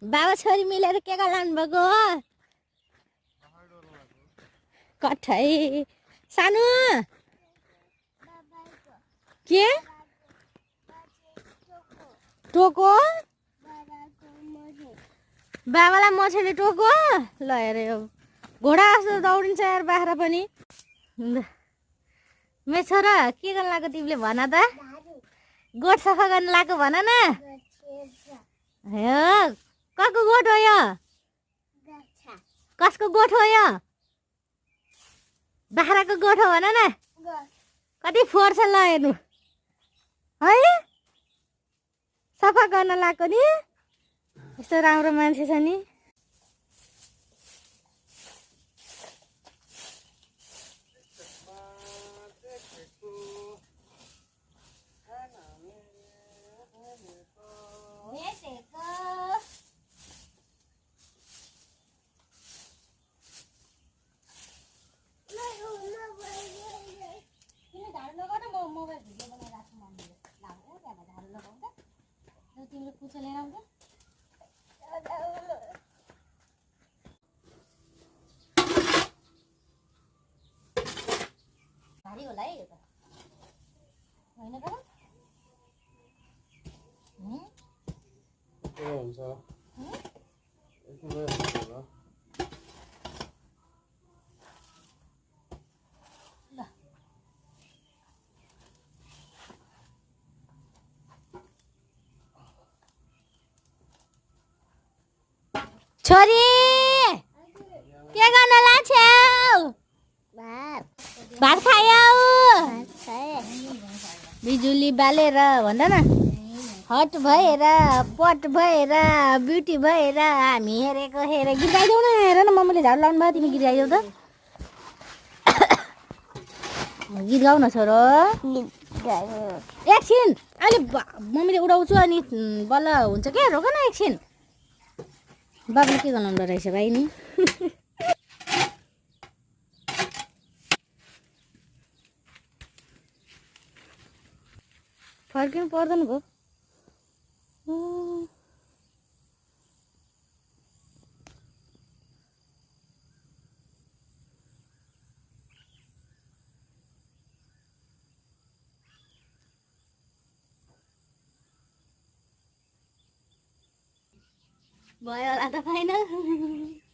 बाबा छोरी मिलेर के लानु भएको हो कठै सानो के टोको बाबालाई मछेले टोको ल हेरे घोडा जस्तो दौडिन्छ यार बाख्रा पनि मे छोरा के गर्न लाग्यो तिमीले भन त गोठ सफा गर्न लाग्यो भन न कसको गोठ हो यो कसको गोठ हो यो बाख्राको गोठ हो भन न कति फोहोर छ ल हेर्नु है सफा गर्न लाग्यो नि यस्तो राम्रो मान्छे छ नि तिमीले पुच्छा लिएर आउँछ भारी होला है यो त होइन त के हुन्छ छोरी के गर्न लाग्छौ भात खायौ बिजुली बालेर भन न हट भएर पट भएर ब्युटी भएर हामी हेरेको हेरे गीत गाइदेऊ न हेर न मम्मीले झाडु लाउनु भयो तिमी गीत गाइदेऊ त गीत गाउ न छोरो एकछिन अहिले मम्मीले उडाउँछु अनि बल्ल हुन्छ के रोक न एकछिन बाबुले के गर्नु रहेछ भाइ नि फर्किनु पर्दैन भयो भयो होला त फाइनल